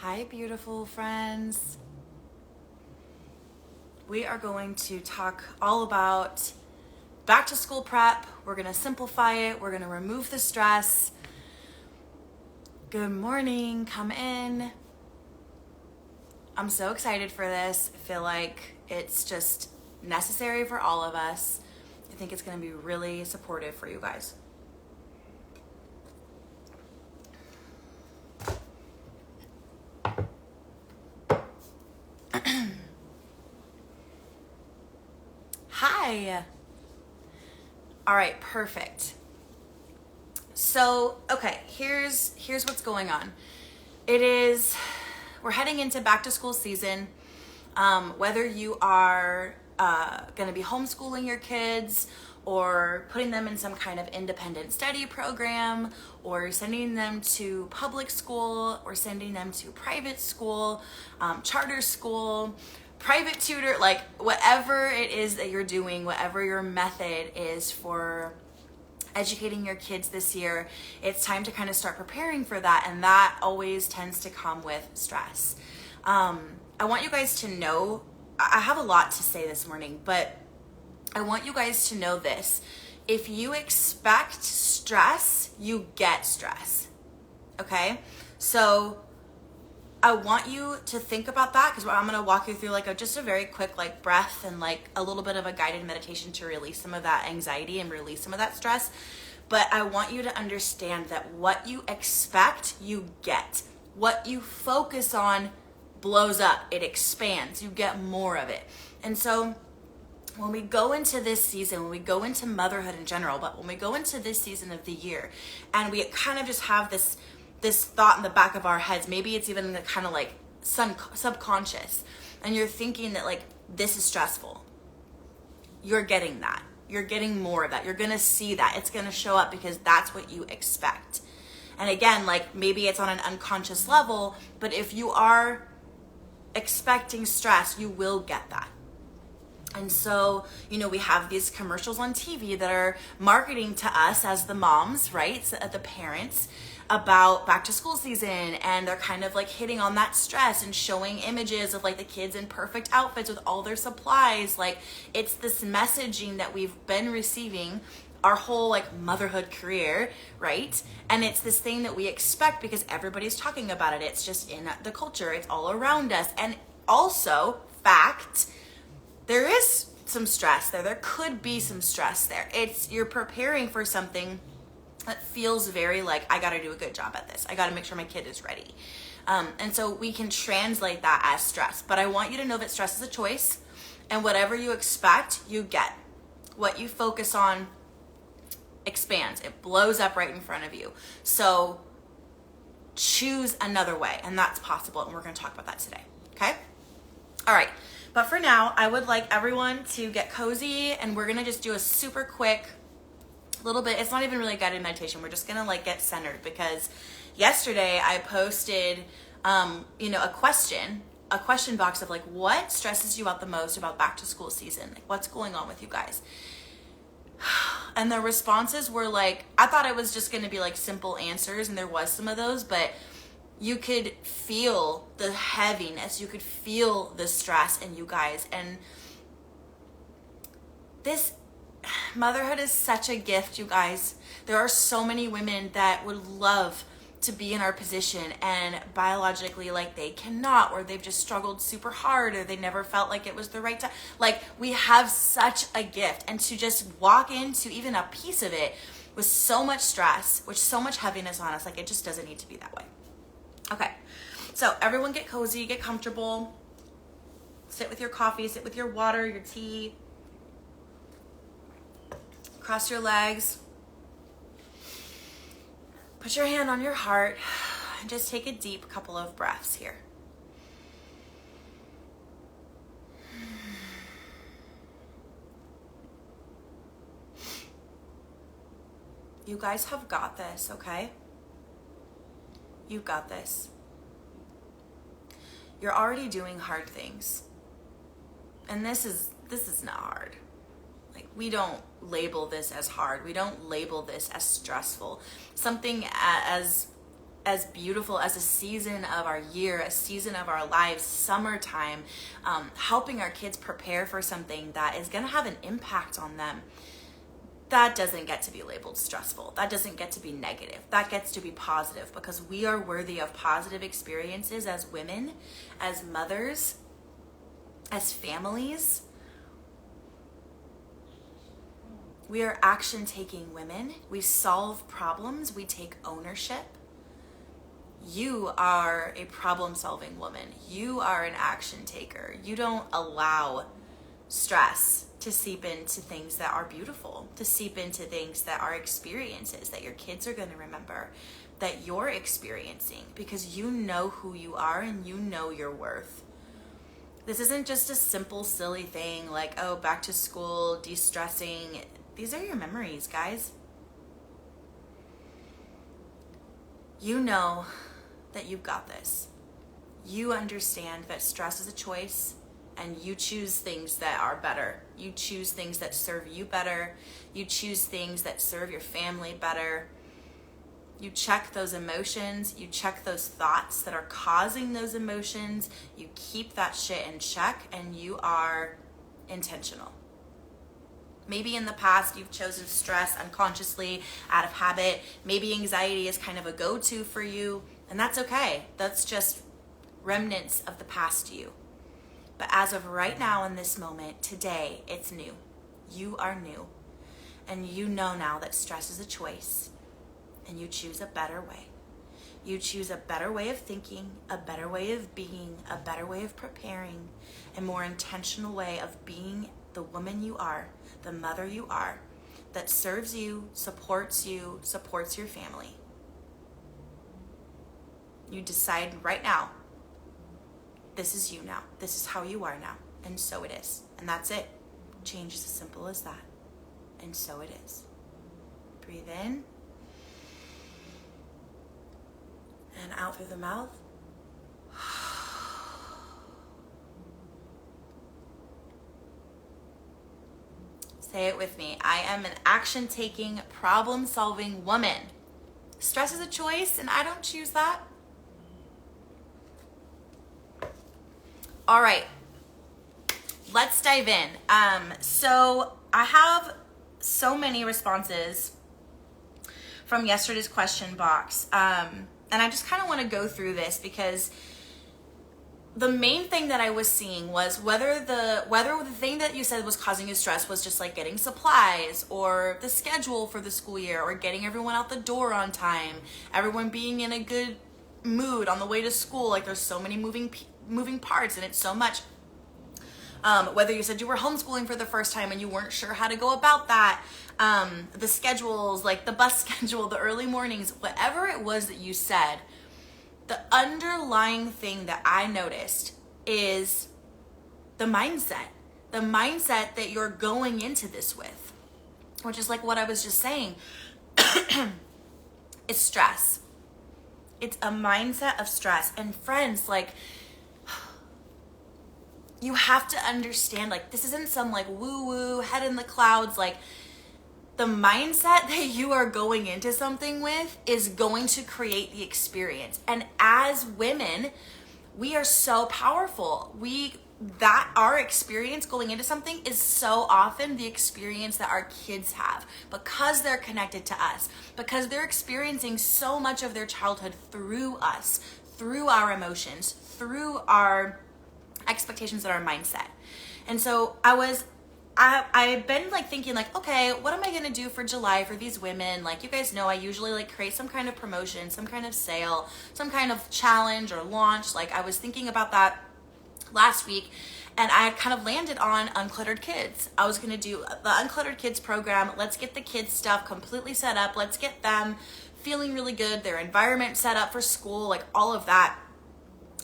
Hi, beautiful friends. We are going to talk all about back to school prep. We're going to simplify it. We're going to remove the stress. Good morning. Come in. I'm so excited for this. I feel like it's just necessary for all of us. I think it's going to be really supportive for you guys. Hi. All right, perfect. So, okay, here's what's going on. We're heading into back to school season. Whether you are going to be homeschooling your kids or putting them in some kind of independent study program or sending them to public school or sending them to private school, charter school, private tutor, like whatever it is that you're doing, whatever your method is for educating your kids this year, it's time to kind of start preparing for that, and that always tends to come with stress. I want you guys to know, I have a lot to say this morning, but I want you guys to know this. If you expect stress, you get stress, okay? So I want you to think about that, because I'm going to walk you through just a very quick breath and a little bit of a guided meditation to release some of that anxiety and release some of that stress. But I want you to understand that what you expect, you get. What you focus on blows up. It expands. You get more of it. And so when we go into this season, when we go into motherhood in general, but when we go into this season of the year and we kind of just have this thought in the back of our heads, maybe it's even kind of subconscious, and you're thinking that this is stressful, you're getting that. You're getting more of that. You're going to see that. It's going to show up because that's what you expect. And again, maybe it's on an unconscious level, but if you are expecting stress, you will get that. And so, we have these commercials on TV that are marketing to us as the moms, right? So, the parents, about back to school season, and they're kind of hitting on that stress and showing images of the kids in perfect outfits with all their supplies. It's this messaging that we've been receiving our whole motherhood career, right? And it's this thing that we expect because everybody's talking about it. It's just in the culture. It's all around us. And also, fact, there is some stress there. There could be some stress there. You're preparing for something that feels very I got to do a good job at this. I got to make sure my kid is ready. And so we can translate that as stress. But I want you to know that stress is a choice, and whatever you expect, you get. What you focus on expands. It blows up right in front of you. So choose another way, and that's possible. And we're going to talk about that today. Okay? All right. But for now, I would like everyone to get cozy, and we're going to just do a super quick little bit. It's not even really a guided meditation. We're just going to get centered, because yesterday I posted, a question box of what stresses you out the most about back to school season? What's going on with you guys? And the responses were I thought it was just going to be simple answers, and there was some of those, but you could feel the heaviness. You could feel the stress in you guys. And this motherhood is such a gift, you guys. There are so many women that would love to be in our position, and biologically they cannot, or they've just struggled super hard, or they never felt it was the right time. We have such a gift, and to just walk into even a piece of it with so much stress, with so much heaviness on us, it just doesn't need to be that way. Okay, so everyone get cozy, get comfortable, sit with your coffee, sit with your water, your tea, cross your legs, put your hand on your heart, and just take a deep couple of breaths here. You guys have got this, okay? You've got this. You're already doing hard things. And this is not hard. We don't label this as hard. We don't label this as stressful. Something as as beautiful as a season of our year, a season of our lives, summertime, helping our kids prepare for something that is going to have an impact on them. That doesn't get to be labeled stressful. That doesn't get to be negative. That gets to be positive, because we are worthy of positive experiences as women, as mothers, as families. We are action-taking women. We solve problems. We take ownership. You are a problem-solving woman. You are an action taker. You don't allow stress to seep into things that are beautiful, to seep into things that are experiences that your kids are going to remember, that you're experiencing, because you know who you are and you know your worth. This isn't just a simple, silly thing like, oh, back to school, de-stressing. These are your memories, guys. You know that you've got this. You understand that stress is a choice, and you choose things that are better. You choose things that serve you better. You choose things that serve your family better. You check those emotions. You check those thoughts that are causing those emotions. You keep that shit in check, and you are intentional. Maybe in the past you've chosen stress unconsciously, out of habit. Maybe anxiety is kind of a go-to for you, and that's okay. That's just remnants of the past you. But as of right now, in this moment, today, it's new. You are new. And you know now that stress is a choice, and you choose a better way. You choose a better way of thinking, a better way of being, a better way of preparing, a more intentional way of being the woman you are, the mother you are, that serves you, supports your family. You decide right now, this is you now. This is how you are now. And so it is. And that's it. Change is as simple as that. And so it is. Breathe in. And out through the mouth. Say it with me. I am an action-taking, problem-solving woman. Stress is a choice, and I don't choose that. All right, let's dive in. So I have so many responses from yesterday's question box, and I just kind of want to go through this, because the main thing that I was seeing was whether the thing that you said was causing you stress was just like getting supplies, or the schedule for the school year, or getting everyone out the door on time, everyone being in a good mood on the way to school. Like, there's so many moving parts, and it's so much. Whether you said you were homeschooling for the first time and you weren't sure how to go about that, the schedules, like the bus schedule, the early mornings, whatever it was that you said, the underlying thing that I noticed is the mindset that you're going into this with, which is like what I was just saying. It's stress. It's a mindset of stress. And friends, like, you have to understand, like, this isn't some like woo-woo, head in the clouds. Like, the mindset that you are going into something with is going to create the experience. And as women, we are so powerful. Our experience going into something is so often the experience that our kids have, because they're connected to us, because they're experiencing so much of their childhood through us, through our emotions, through our expectations and our mindset. And so I've been like thinking like, okay, what am I going to do for July for these women? Like, you guys know I usually like create some kind of promotion, some kind of sale, some kind of challenge or launch. Like, I was thinking about that last week, and I had kind of landed on Uncluttered Kids. I was going to do the Uncluttered Kids program. Let's get the kids stuff completely set up. Let's get them feeling really good, their environment set up for school, like all of that.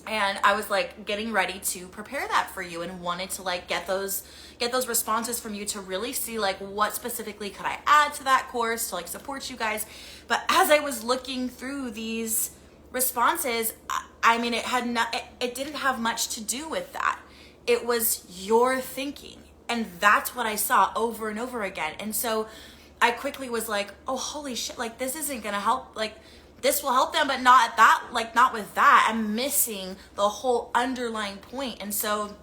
And I was like getting ready to prepare that for you, and wanted to like get those responses from you to really see like what specifically could I add to that course to like support you guys. But as I was looking through these responses, I mean, it didn't have much to do with that. It was your thinking, and that's what I saw over and over again. And so I quickly was like, oh, holy shit, like, this isn't gonna help. Like, this will help them, but not that, like not with that. I'm missing the whole underlying point. And so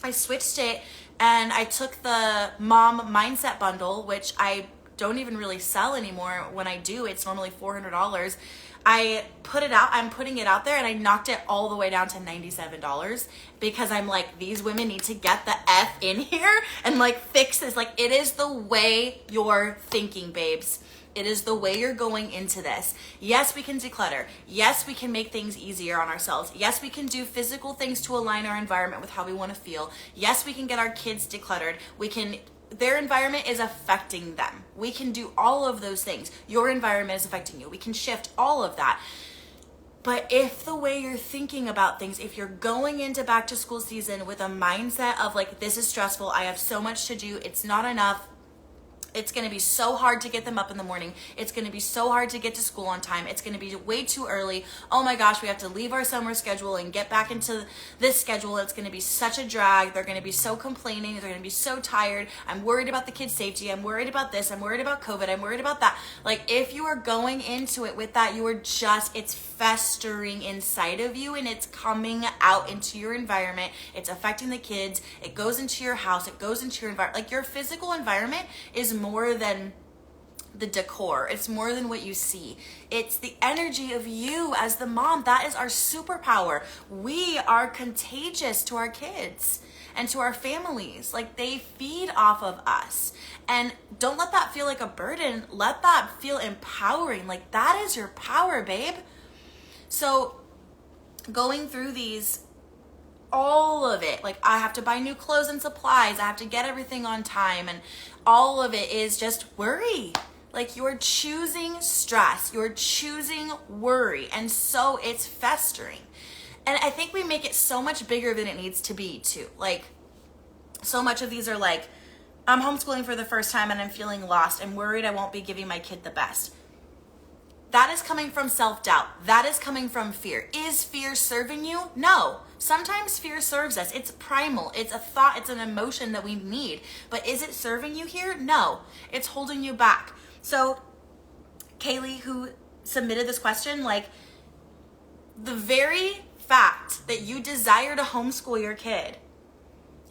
I switched it and I took the mom mindset bundle, which I don't even really sell anymore. When I do, it's normally $400. I put it out, I'm putting it out there, and I knocked it all the way down to $97 because I'm like, these women need to get the F in here and like fix this. Like, it is the way you're thinking, babes. It is the way you're going into this. Yes, we can declutter. Yes, we can make things easier on ourselves. Yes, we can do physical things to align our environment with how we want to feel. Yes, we can get our kids decluttered. Their environment is affecting them. We can do all of those things. Your environment is affecting you. We can shift all of that. But if the way you're thinking about things, if you're going into back to school season with a mindset of like, this is stressful, I have so much to do, it's not enough, it's going to be so hard to get them up in the morning. It's going to be so hard to get to school on time. It's going to be way too early. Oh my gosh, we have to leave our summer schedule and get back into this schedule. It's going to be such a drag. They're going to be so complaining. They're going to be so tired. I'm worried about the kids' safety. I'm worried about this. I'm worried about COVID. I'm worried about that. Like, if you are going into it with that, it's festering inside of you and it's coming out into your environment. It's affecting the kids. It goes into your house. It goes into your environment. Like, your physical environment is more than the decor. It's more than what you see. It's the energy of you as the mom. That is our superpower. We are contagious to our kids and to our families. Like, they feed off of us. And don't let that feel like a burden. Let that feel empowering. Like, that is your power, babe. So going through these, all of it, like, I have to buy new clothes and supplies, I have to get everything on time, and all of it is just worry. Like, you're choosing stress, you're choosing worry, and so it's festering. And I think we make it so much bigger than it needs to be too. Like, so much of these are like, I'm homeschooling for the first time and I'm feeling lost. I'm worried I won't be giving my kid the best. That is coming from self-doubt. That is coming from fear. Is fear serving you? No. Sometimes fear serves us. It's primal. It's a thought. It's an emotion that we need. But is it serving you here? No. It's holding you back. So Kaylee, who submitted this question, like, the very fact that you desire to homeschool your kid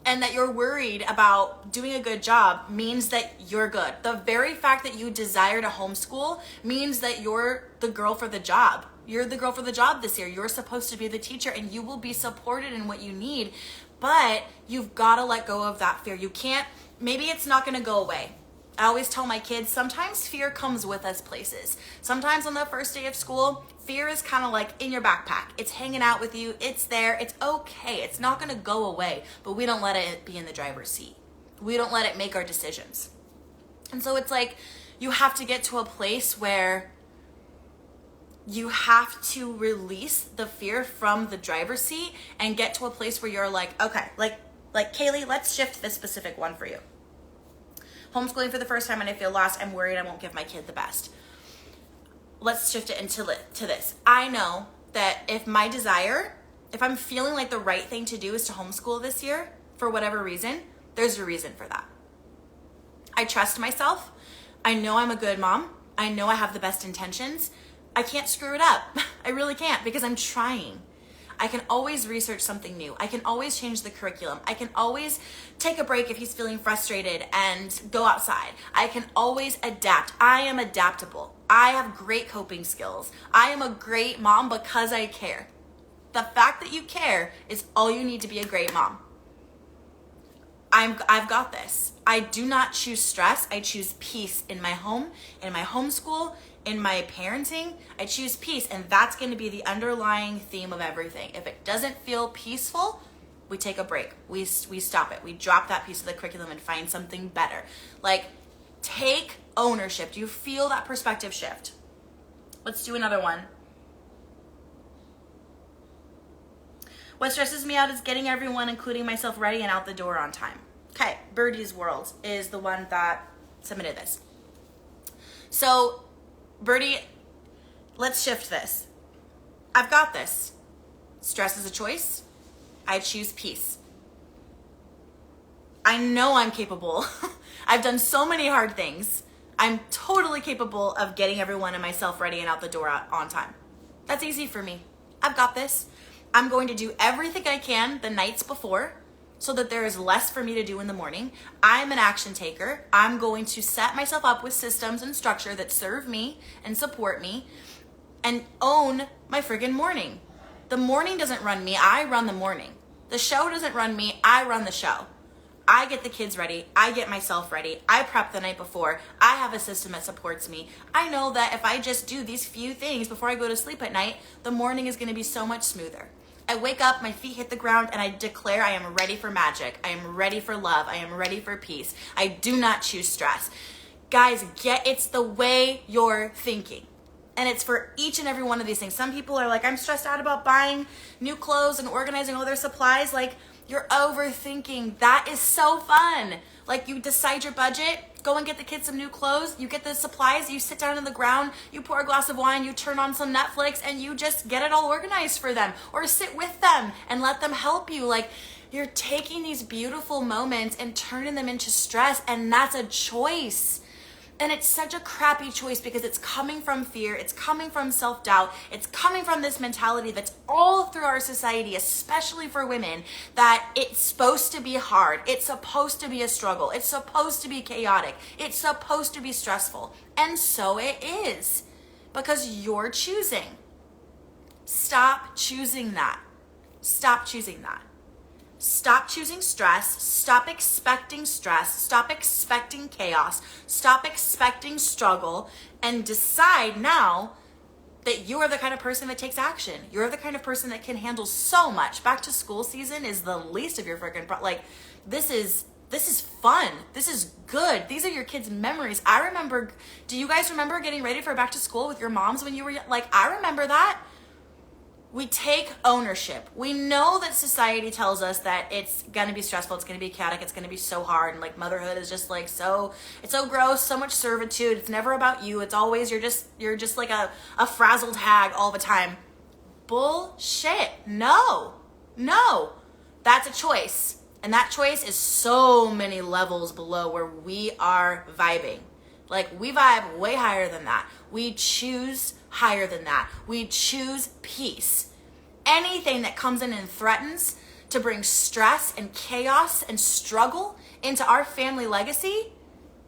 and that you're worried about doing a good job means that you're good. The very fact that you desire to homeschool means that you're the girl for the job. You're the girl for the job this year. You're supposed to be the teacher and you will be supported in what you need, but you've got to let go of that fear. You can't, maybe it's not going to go away. I always tell my kids, sometimes fear comes with us places. Sometimes on the first day of school, fear is kind of like in your backpack. It's hanging out with you. It's there. It's okay. It's not going to go away, but we don't let it be in the driver's seat. We don't let it make our decisions. And so it's like, you have to get to a place where you have to release the fear from the driver's seat and get to a place where you're like, okay, like Kaylee, let's shift this specific one for you. Homeschooling for the first time and I feel lost. I'm worried I won't give my kid the best. Let's shift it to this. I know that if I'm feeling like the right thing to do is to homeschool this year, for whatever reason, there's a reason for that. I trust myself. I know I'm a good mom. I know I have the best intentions. I can't screw it up. I really can't, because I'm trying. I can always research something new. I can always change the curriculum. I can always take a break if he's feeling frustrated and go outside. I can always adapt. I am adaptable. I have great coping skills. I am a great mom because I care. The fact that you care is all you need to be a great mom. I've got this. I do not choose stress. I choose peace in my home, in my homeschool, in my parenting. I choose peace, and that's going to be the underlying theme of everything. If it doesn't feel peaceful, we take a break. We stop it. We drop that piece of the curriculum and find something better. Like, take ownership. Do you feel that perspective shift? Let's do another one. What stresses me out is getting everyone, including myself, ready and out the door on time. Okay, Birdie's World is the one that submitted this. So, Birdie, let's shift this. I've got this. Stress is a choice. I choose peace. I know I'm capable. I've done so many hard things. I'm totally capable of getting everyone and myself ready and out the door on time. That's easy for me. I've got this. I'm going to do everything I can the nights before so that there is less for me to do in the morning. I'm an action taker. I'm going to set myself up with systems and structure that serve me and support me and own my friggin' morning. The morning doesn't run me, I run the morning. The show doesn't run me, I run the show. I get the kids ready, I get myself ready, I prep the night before, I have a system that supports me. I know that if I just do these few things before I go to sleep at night, the morning is gonna be so much smoother. I wake up, my feet hit the ground, and I declare I am ready for magic. I am ready for love. I am ready for peace. I do not choose stress. Guys, it's the way you're thinking. And it's for each and every one of these things. Some people are like, I'm stressed out about buying new clothes and organizing all their supplies. Like, you're overthinking. That is so fun. Like, you decide your budget, go and get the kids some new clothes, you get the supplies, you sit down on the ground, you pour a glass of wine, you turn on some Netflix, and you just get it all organized for them, or sit with them and let them help you. Like, you're taking these beautiful moments and turning them into stress, and that's a choice. And it's such a crappy choice because it's coming from fear, it's coming from self-doubt, it's coming from this mentality that's all through our society, especially for women, that it's supposed to be hard, it's supposed to be a struggle, it's supposed to be chaotic, it's supposed to be stressful. And so it is, because you're choosing. Stop choosing that. Stop choosing that. Stop choosing stress, stop expecting stress, stop expecting chaos, stop expecting struggle, and decide now that you are the kind of person that takes action. You're the kind of person that can handle so much. Back to school season is the least of your freaking this is fun. This is good. These are your kids' memories. I remember, do you guys remember getting ready for back to school with your moms when you were I remember that. We take ownership. We know that society tells us that it's gonna be stressful, it's gonna be chaotic, it's gonna be so hard, and motherhood is just it's so gross, so much servitude. It's never about you. It's always you're just like a frazzled hag all the time. Bullshit. No. That's a choice. And that choice is so many levels below where we are vibing. We vibe way higher than that. We choose higher than that. We choose peace. Anything that comes in and threatens to bring stress and chaos and struggle into our family legacy,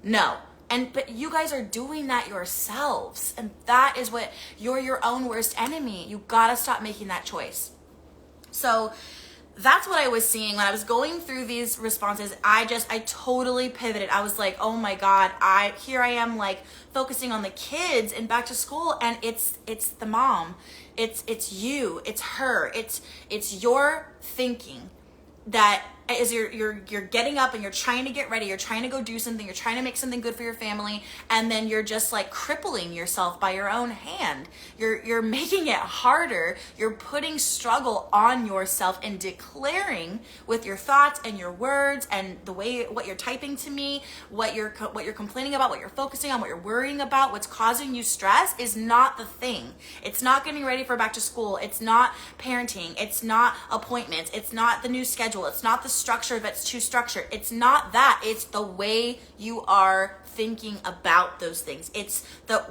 no. But you guys are doing that yourselves. And that is what, you're your own worst enemy. You gotta stop making that choice. So that's what I was seeing when I was going through these responses. I totally pivoted. I was like, oh my God, here I am focusing on the kids and back to school, and it's the mom. It's you, it's her, it's your thinking that as you're getting up and you're trying to get ready, you're trying to go do something, you're trying to make something good for your family, and then you're just crippling yourself by your own hand. You're making it harder. You're putting struggle on yourself and declaring with your thoughts and your words and the way what you're typing to me, what you're complaining about, what you're focusing on, what you're worrying about, what's causing you stress is not the thing. It's not getting ready for back to school. It's not parenting. It's not appointments. It's not the new schedule. It's not the structure that's too structured. It's not that. It's the way you are thinking about those things. It's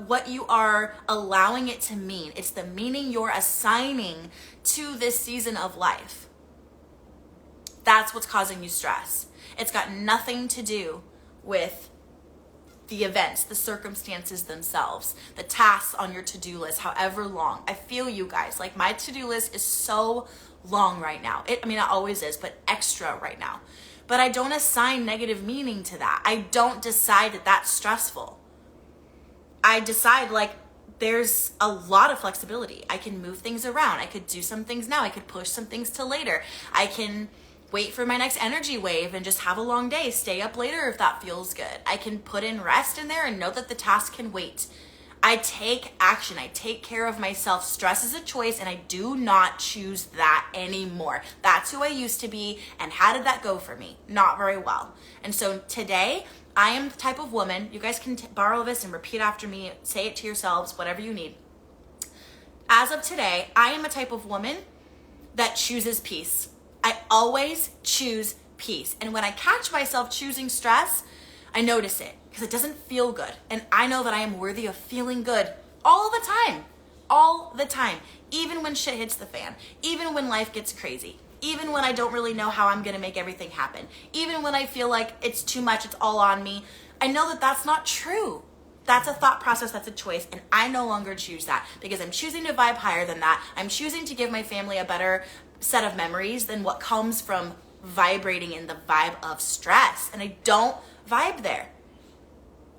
what you are allowing it to mean. It's the meaning you're assigning to this season of life. That's what's causing you stress. It's got nothing to do with the events, the circumstances themselves, the tasks on your to-do list, however long. I feel you guys. My to-do list is so long right now. It always is, but extra right now. But I don't assign negative meaning to that. I don't decide that that's stressful. I decide there's a lot of flexibility. I can move things around. I could do some things now. I could push some things to later. I can wait for my next energy wave and just have a long day, stay up later if that feels good. I can put in rest in there and know that the task can wait. I take action. I take care of myself. Stress is a choice, and I do not choose that anymore. That's who I used to be, and how did that go for me? Not very well. And so today, I am the type of woman, you guys can borrow this and repeat after me, say it to yourselves, whatever you need. As of today, I am a type of woman that chooses peace. I always choose peace. And when I catch myself choosing stress, I notice it because it doesn't feel good. And I know that I am worthy of feeling good all the time. All the time. Even when shit hits the fan. Even when life gets crazy. Even when I don't really know how I'm going to make everything happen. Even when I feel like it's too much, it's all on me. I know that that's not true. That's a thought process, that's a choice, and I no longer choose that because I'm choosing to vibe higher than that. I'm choosing to give my family a better set of memories than what comes from vibrating in the vibe of stress, and I don't vibe there.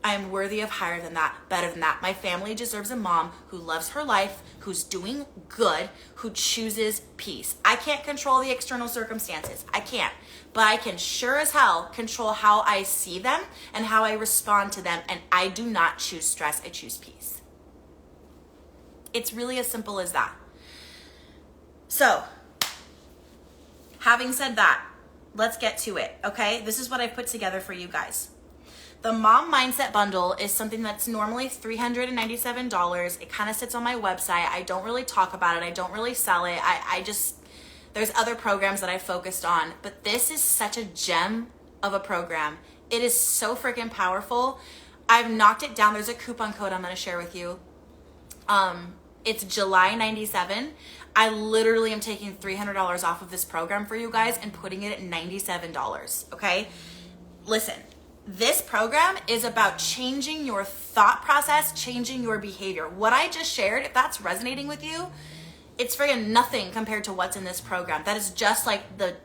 I am worthy of higher than that, better than that. My family deserves a mom who loves her life, who's doing good, who chooses peace. I can't control the external circumstances. I can't. But I can sure as hell control how I see them and how I respond to them. And I do not choose stress. I choose peace. It's really as simple as that. So, having said that, let's get to it, okay? This is what I've put together for you guys. The Mom Mindset Bundle is something that's normally $397. It kind of sits on my website. I don't really talk about it. I don't really sell it. There's other programs that I focused on, but this is such a gem of a program. It is so freaking powerful. I've knocked it down. There's a coupon code I'm going to share with you. It's July 97. I literally am taking $300 off of this program for you guys and putting it at $97, okay? Listen. This program is about changing your thought process, changing your behavior. What I just shared, if that's resonating with you, it's friggin' nothing compared to what's in this program. That is just like the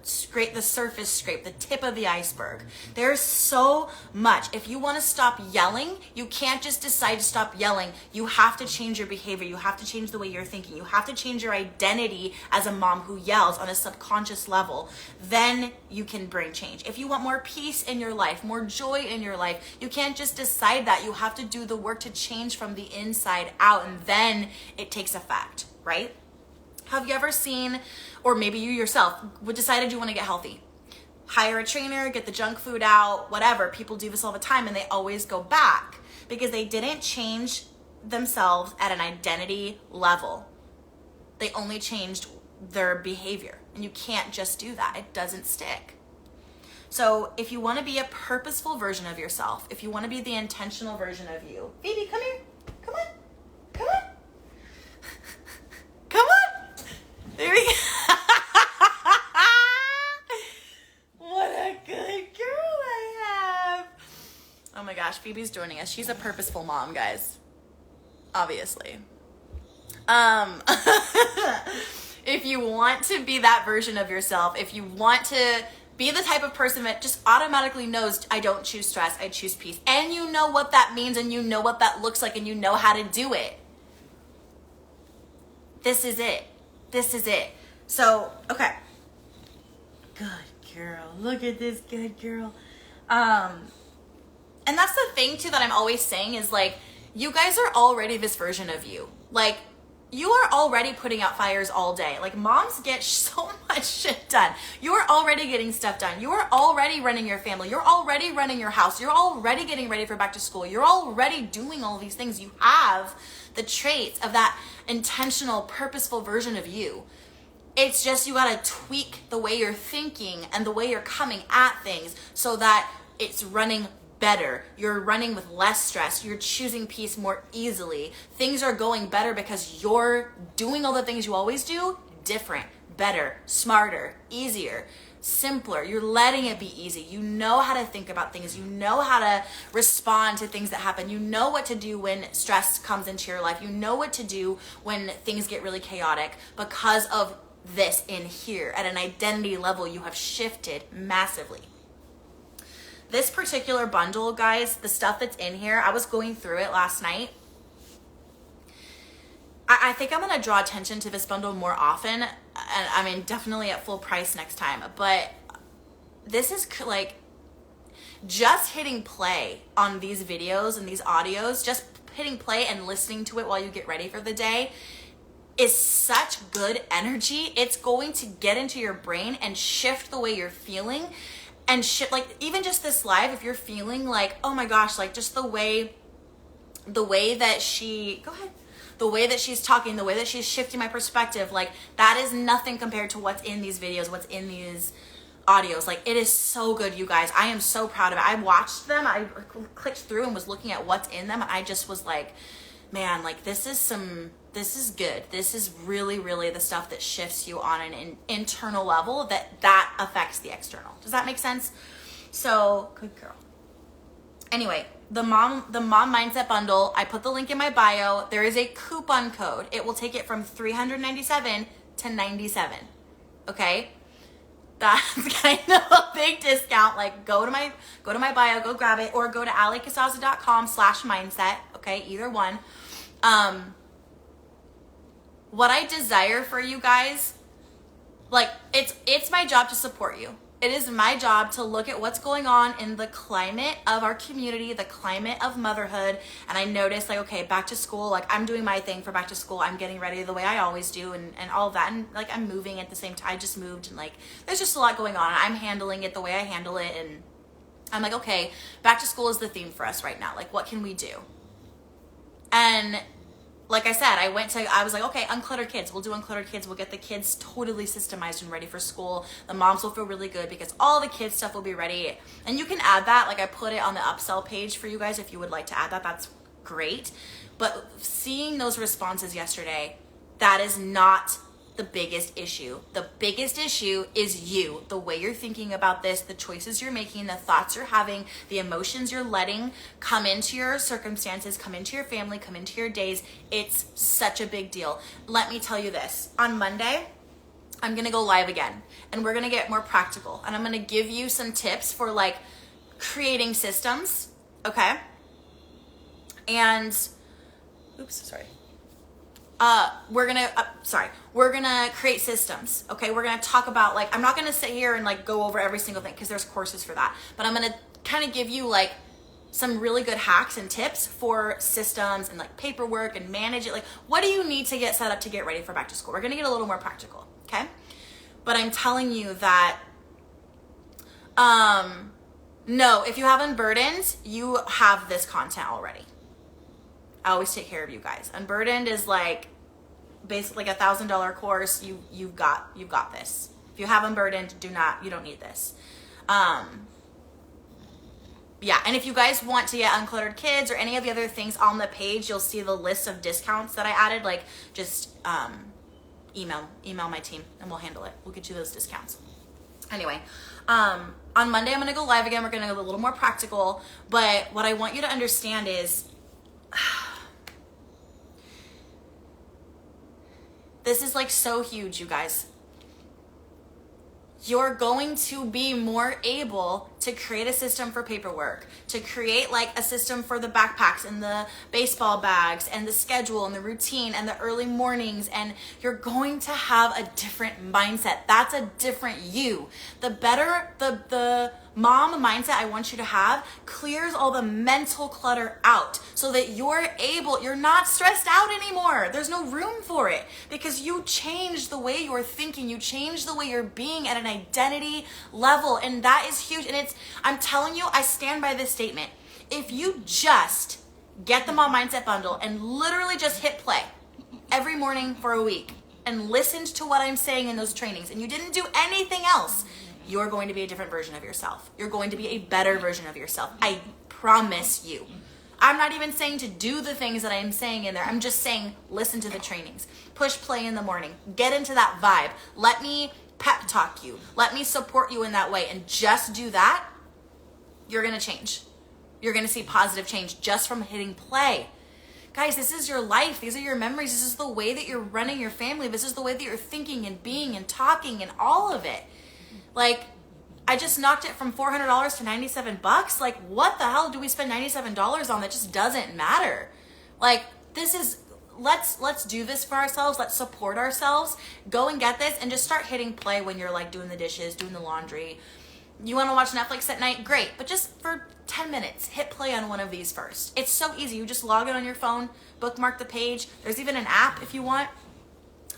surface scrape, the tip of the iceberg. There's so much. If you want to stop yelling, you can't just decide to stop yelling. You have to change your behavior. You have to change the way you're thinking. You have to change your identity as a mom who yells on a subconscious level. Then you can bring change. If you want more peace in your life, more joy in your life, you can't just decide that. You have to do the work to change from the inside out, and then it takes effect, right? Have you ever seen, or maybe you yourself decided you want to get healthy? Hire a trainer, get the junk food out, whatever. People do this all the time and they always go back because they didn't change themselves at an identity level. They only changed their behavior, and you can't just do that. It doesn't stick. So if you want to be a purposeful version of yourself, if you want to be the intentional version of you, Phoebe, come here. Come on. Come on. Come on. There we go. What a good girl I have. Oh my gosh, Phoebe's joining us. She's a purposeful mom, guys. Obviously. If you want to be that version of yourself, if you want to be the type of person that just automatically knows, I don't choose stress, I choose peace, and you know what that means, and you know what that looks like, and you know how to do it. This is it. This is it. So, okay. Good girl. Look at this good girl. And that's the thing too that I'm always saying is like, you guys are already this version of you. Like, you are already putting out fires all day. Like, moms get so much shit done. You're already getting stuff done. You're already running your family. You're already running your house. You're already getting ready for back to school. You're already doing all these things. You have the traits of that intentional, purposeful version of you. It's just you gotta tweak the way you're thinking and the way you're coming at things so that it's running better. You're running with less stress. You're choosing peace more easily. Things are going better because you're doing all the things you always do different, better, smarter, easier, simpler. You're letting it be easy. You know how to think about things. You know how to respond to things that happen. You know what to do when stress comes into your life. You know what to do when things get really chaotic because of this in here. At an identity level, you have shifted massively. This particular bundle, guys, the stuff that's in here, I was going through it last night. I think I'm going to draw attention to this bundle more often. And I mean, definitely at full price next time. But this is like just hitting play on these videos and these audios, just hitting play and listening to it while you get ready for the day is such good energy. It's going to get into your brain and shift the way you're feeling. And shit, like even just this live, if you're feeling like, oh my gosh, like just the way that she, go ahead, the way that she's talking, the way that she's shifting my perspective, like that is nothing compared to what's in these videos, what's in these audios. Like, it is so good, you guys. I am so proud of it. I watched them. I clicked through and was looking at what's in them. And I just was like, man, like, this is good. This is really, really the stuff that shifts you on an internal level that affects the external. Does that make sense? So, good girl. Anyway, the mom mindset bundle, I put the link in my bio. There is a coupon code. It will take it from $397 to $97. Okay? That's kind of a big discount. Like, go to my bio, go grab it, or go to allycasaza.com/mindset. Okay, either one. What I desire for you guys, like, it's my job to support you. It is my job to look at what's going on in the climate of our community, the climate of motherhood. And I noticed, like, okay, back to school, like, I'm doing my thing for back to school. I'm getting ready the way I always do and all of that. And, like, I'm moving at the same time. I just moved and, like, there's just a lot going on. I'm handling it the way I handle it. And I'm like, okay, back to school is the theme for us right now. Like, what can we do? And like I said, I was like, okay, uncluttered kids. We'll do uncluttered kids. We'll get the kids totally systemized and ready for school. The moms will feel really good because all the kids stuff will be ready. And you can add that. Like, I put it on the upsell page for you guys. If you would like to add that, that's great. But seeing those responses yesterday, that is not the biggest issue. The biggest issue is you, the way you're thinking about this, the choices you're making, the thoughts you're having, the emotions you're letting come into your circumstances, come into your family, come into your days. It's such a big deal. Let me tell you this. On Monday, I'm going to go live again, and we're going to get more practical, and I'm going to give you some tips for, like, creating systems, okay? And, we're gonna create systems, okay? We're gonna talk about, like, I'm not gonna sit here and, like, go over every single thing because there's courses for that, but I'm gonna kind of give you, like, some really good hacks and tips for systems and, like, paperwork and manage it. Like, what do you need to get set up to get ready for back to school? We're gonna get a little more practical, okay? But I'm telling you that, no, if you have Unburdened, you have this content already. I always take care of you guys. Unburdened is, like, basically like $1,000 course. You've got this. If you have Unburdened, you don't need this. Yeah, and if you guys want to get Uncluttered Kids or any of the other things on the page, you'll see the list of discounts that I added. Like, just email my team and we'll handle it. We'll get you those discounts. Anyway, on Monday I'm gonna go live again. We're gonna go a little more practical, but what I want you to understand is this is, like, so huge, you guys. You're going to be more able to create a system for paperwork, to create, like, a system for the backpacks and the baseball bags and the schedule and the routine and the early mornings, and you're going to have a different mindset. That's a different you. The better the mom mindset I want you to have clears all the mental clutter out so that you're not stressed out anymore. There's no room for it because you change the way you're thinking. You change the way you're being at an identity level, and that is huge. And I'm telling you, I stand by this statement. If you just get the mom mindset bundle and literally just hit play every morning for a week and listened to what I'm saying in those trainings, and you didn't do anything else, you're going to be a different version of yourself. You're going to be a better version of yourself. I promise you. I'm not even saying to do the things that I'm saying in there. I'm just saying listen to the trainings. Push play in the morning. Get into that vibe. Let me pep talk you. Let me support you in that way. And just do that, you're going to change. You're going to see positive change just from hitting play. Guys, this is your life. These are your memories. This is the way that you're running your family. This is the way that you're thinking and being and talking and all of it. Like, I just knocked it from $400 to $97. Like, what the hell do we spend $97 on? That just doesn't matter. Like, this is, let's do this for ourselves. Let's support ourselves. Go and get this and just start hitting play when you're, like, doing the dishes, doing the laundry. You want to watch Netflix at night? Great. But just for 10 minutes, hit play on one of these first. It's so easy. You just log in on your phone, bookmark the page. There's even an app if you want.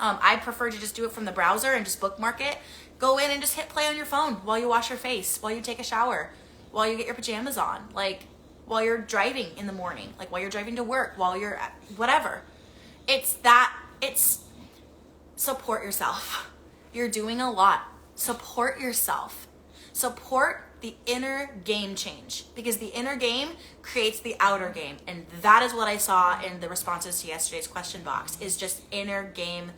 I prefer to just do it from the browser and just bookmark it. Go in and just hit play on your phone while you wash your face, while you take a shower, while you get your pajamas on, like while you're driving in the morning, like while you're driving to work, while you're at whatever. It's support yourself. You're doing a lot. Support yourself. Support the inner game change, because the inner game creates the outer game. And that is what I saw in the responses to yesterday's question box, is just inner game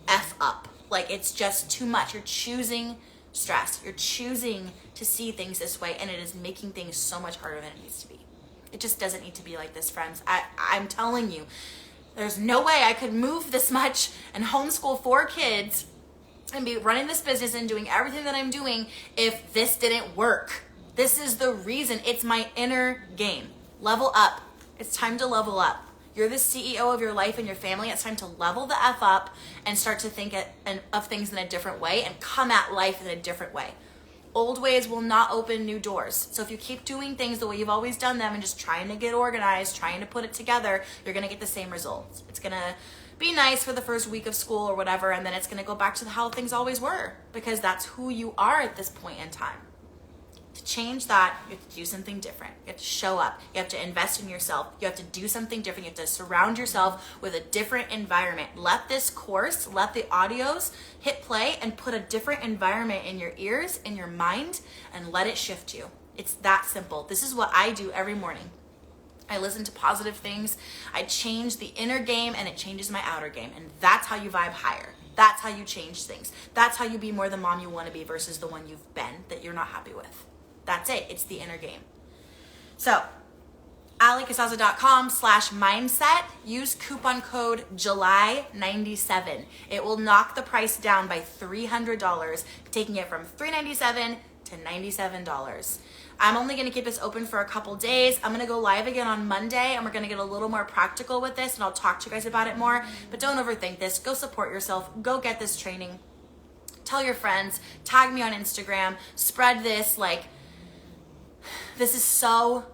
F up. Like, it's just too much. You're choosing stress. You're choosing to see things this way, and it is making things so much harder than it needs to be. It just doesn't need to be like this, friends. I'm telling you, there's no way I could move this much and homeschool 4 kids and be running this business and doing everything that I'm doing if this didn't work. This is the reason. It's my inner game. Level up. It's time to level up. You're the CEO of your life and your family. It's time to level the F up and start to think of things in a different way and come at life in a different way. Old ways will not open new doors. So if you keep doing things the way you've always done them and just trying to get organized, trying to put it together, you're going to get the same results. It's going to be nice for the first week of school or whatever, and then it's going to go back to how things always were, because that's who you are at this point in time. To change that, you have to do something different. You have to show up. You have to invest in yourself. You have to do something different. You have to surround yourself with a different environment. Let this course, let the audios hit play and put a different environment in your ears, in your mind, and let it shift you. It's that simple. This is what I do every morning. I listen to positive things. I change the inner game, and it changes my outer game. And that's how you vibe higher. That's how you change things. That's how you be more the mom you want to be versus the one you've been that you're not happy with. That's it. It's the inner game. So, alicasaza.com/mindset. Use coupon code July97. It will knock the price down by $300, taking it from $397 to $97. I'm only going to keep this open for a couple days. I'm going to go live again on Monday, and we're going to get a little more practical with this, and I'll talk to you guys about it more. But don't overthink this. Go support yourself. Go get this training. Tell your friends. Tag me on Instagram. Spread this. This is so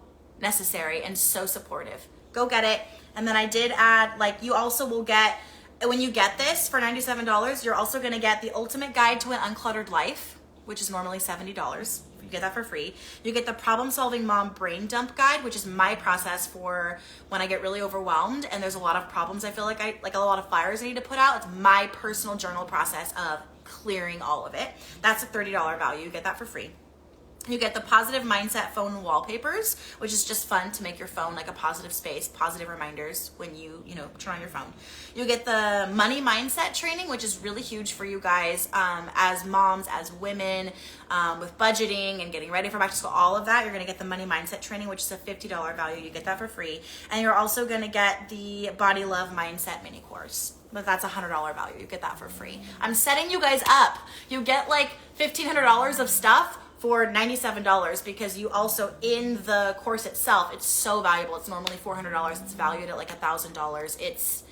necessary and so supportive. Go get it. And then I did add, you also will get, when you get this for $97, you're also going to get the ultimate guide to an uncluttered life, which is normally $70. You get that for free. You get the problem solving mom brain dump guide, which is my process for when I get really overwhelmed and there's a lot of problems I feel like a lot of fires I need to put out. It's my personal journal process of clearing all of it. That's a $30 value. You get that for free. You get the positive mindset phone wallpapers, which is just fun to make your phone like a positive space, positive reminders when you turn on your phone. You get the money mindset training, which is really huge for you guys as moms, as women, with budgeting and getting ready for back to school, all of that. You're going to get the money mindset training, which is a $50 value. You get that for free. And you're also going to get the body love mindset mini course. But that's a $100 value. You get that for free. I'm setting you guys up. You get $1,500 of stuff for $97, because you also, in the course itself, it's so valuable. It's normally $400. It's valued at $1,000.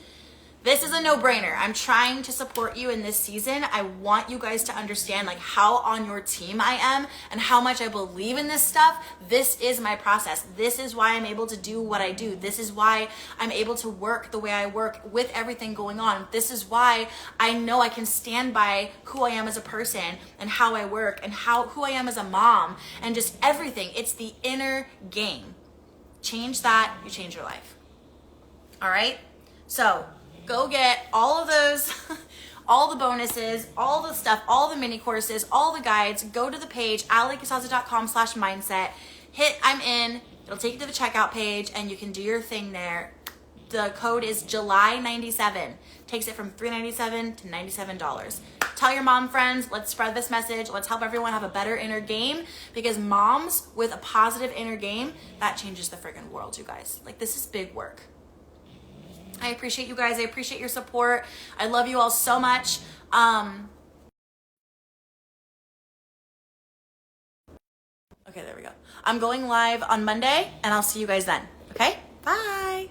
This is a no-brainer. I'm trying to support you in this season. I want you guys to understand how on your team I am and how much I believe in this stuff. This is my process. This is why I'm able to do what I do. This is why I'm able to work the way I work with everything going on. This is why I know I can stand by who I am as a person and how I work and who I am as a mom and just everything. It's the inner game. Change that, you change your life. All right? So, go get all of those, all the bonuses, all the stuff, all the mini courses, all the guides. Go to the page, alicasaza.com/mindset. Hit I'm in. It'll take you to the checkout page, and you can do your thing there. The code is July97. Takes it from $397 to $97. Tell your mom friends. Let's spread this message. Let's help everyone have a better inner game, because moms with a positive inner game, that changes the friggin' world, you guys. This is big work. I appreciate you guys. I appreciate your support. I love you all so much. Okay, there we go. I'm going live on Monday, and I'll see you guys then. Okay? Bye.